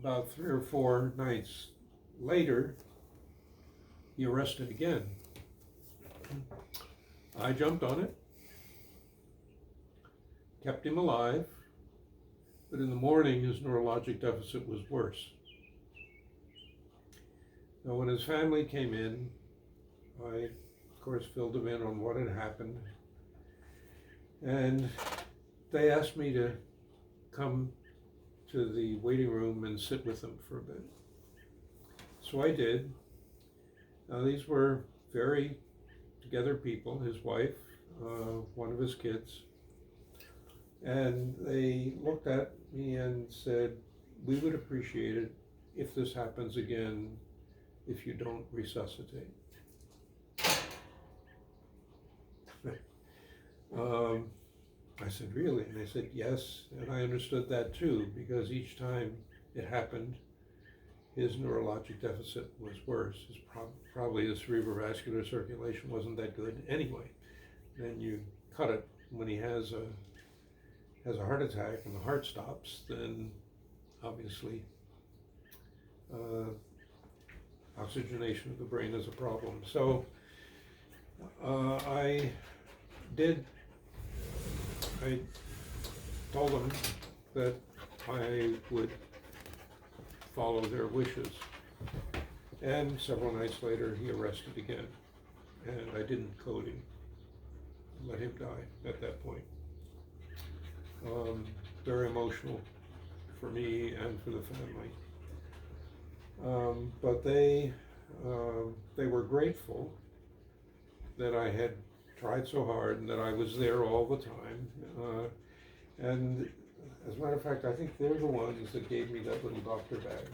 about 3 or 4 nights later, he arrested again. I jumped on it, kept him alive, but in the morning his neurologic deficit was worse. Now when his family came in, I of course filled them in on what had happened, and they asked me to come to the waiting room and sit with them for a bit. So I did. Now these were very together people, his wife, one of his kids, and they looked at me and said, "We would appreciate it if this happens again, if you don't resuscitate." I said, "Really?" And they said, "Yes." And I understood that too, because each time it happened, his neurologic deficit was worse. Probably his cerebrovascular circulation wasn't that good anyway. Then you cut it when he has a heart attack and the heart stops, then obviously oxygenation of the brain is a problem. So I told them that I would follow their wishes. And several nights later, he arrested again. And I didn't code him, let him die at that point. Very emotional for me and for the family. But they were grateful that I had tried so hard and that I was there all the time. And as a matter of fact, I think they're the ones that gave me that little doctor bag.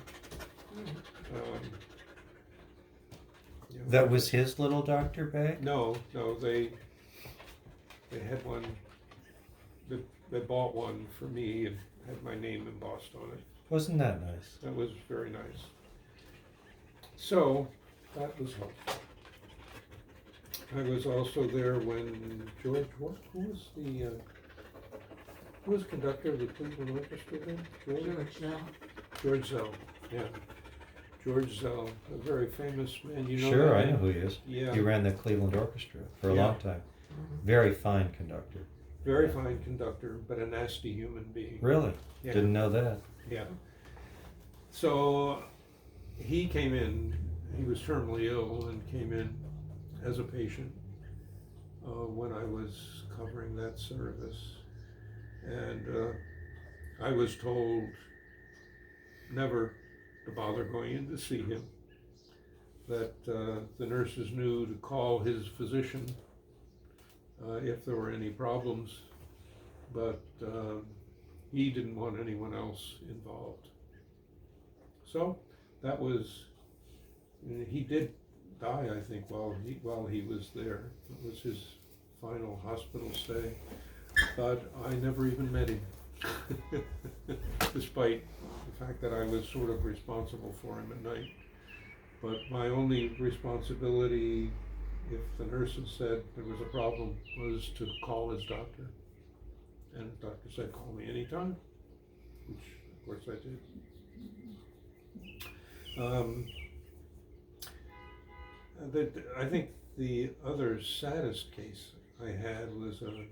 That was his little doctor bag? No, they had one. They bought one for me and had my name embossed on it. Wasn't that nice? That was very nice. So that was helpful. I was also there when George, who was conductor of the Cleveland Orchestra then? George Szell. George Szell, yeah. George Szell, a very famous man. You know Sure, that I name? know who he is. Yeah. He ran the Cleveland Orchestra for a Yeah. long time. Very fine conductor. Very fine conductor, but a nasty human being. Really? Yeah. Didn't know that. Yeah. So he came in, he was terminally ill and came in as a patient when I was covering that service. And I was told never to bother going in to see him, that the nurses knew to call his physician if there were any problems, but he didn't want anyone else involved. So that was, he did die, I think, while he was there. It was his final hospital stay, but I never even met him, despite the fact that I was sort of responsible for him at night. But my only responsibility, if the nurses said there was a problem, was to call his doctor. And the doctor said, "Call me anytime," which of course I did. I think the other saddest case I had was a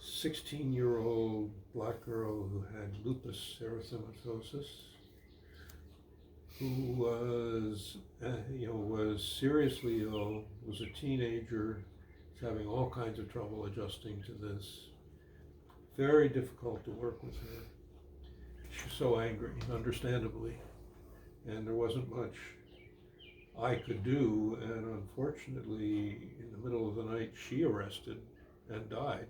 16-year-old black girl who had lupus erythematosus, who was seriously ill, was a teenager, was having all kinds of trouble adjusting to this. Very difficult to work with her. She was so angry, understandably, and there wasn't much I could do, and unfortunately, in the middle of the night, she arrested and died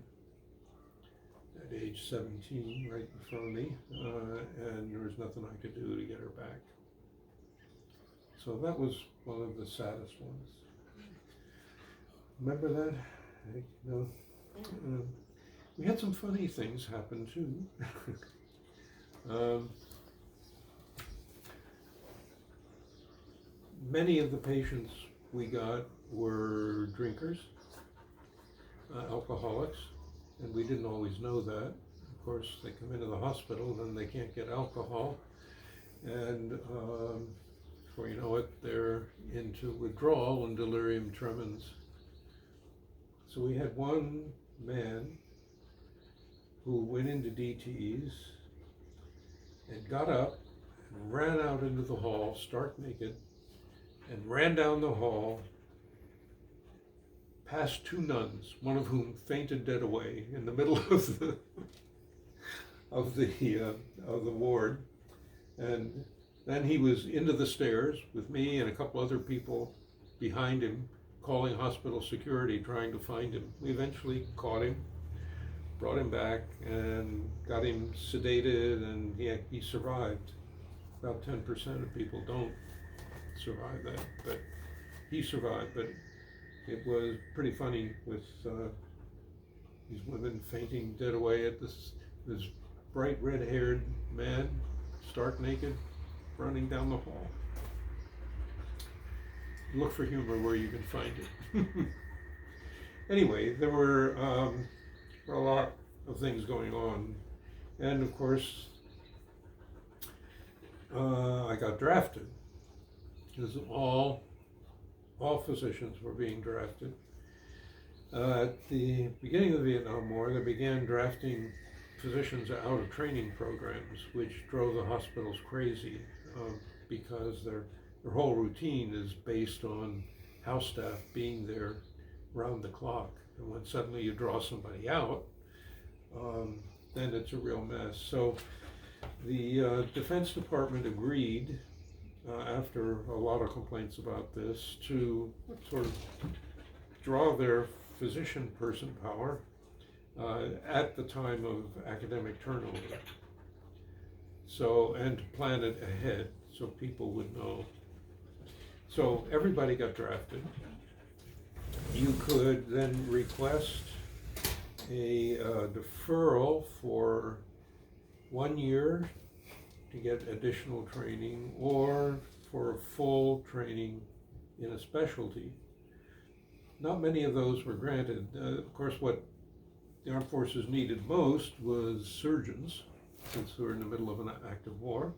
at age 17, right in front of me, and there was nothing I could do to get her back. So that was one of the saddest ones. Remember that? We had some funny things happen too. Many of the patients we got were drinkers, alcoholics, and we didn't always know that. Of course, they come into the hospital, then they can't get alcohol, And before you know it, they're into withdrawal and delirium tremens. So we had one man who went into DTs and got up and ran out into the hall, stark naked, and ran down the hall past two nuns, one of whom fainted dead away in the middle of the ward. And then he was into the stairs with me and a couple other people behind him, calling hospital security, trying to find him. We eventually caught him, brought him back, and got him sedated, and he survived. About 10% of people don't survive that, but he survived. But it was pretty funny with these women fainting dead away at this bright red-haired man, stark naked, running down the hall. Look for humor where you can find it. Anyway, there were a lot of things going on, and of course, I got drafted, because all physicians were being drafted. At the beginning of the Vietnam War, they began drafting physicians out of training programs, which drove the hospitals crazy, because their whole routine is based on house staff being there round the clock. And when suddenly you draw somebody out, then it's a real mess. So the Defense Department agreed, after a lot of complaints about this, to sort of draw their physician person power at the time of academic turnover. So, and to plan it ahead so people would know. So everybody got drafted. You could then request a deferral for 1 year to get additional training, or for full training in a specialty. Not many of those were granted. Of course, what the armed forces needed most was surgeons, since we were in the middle of an active war.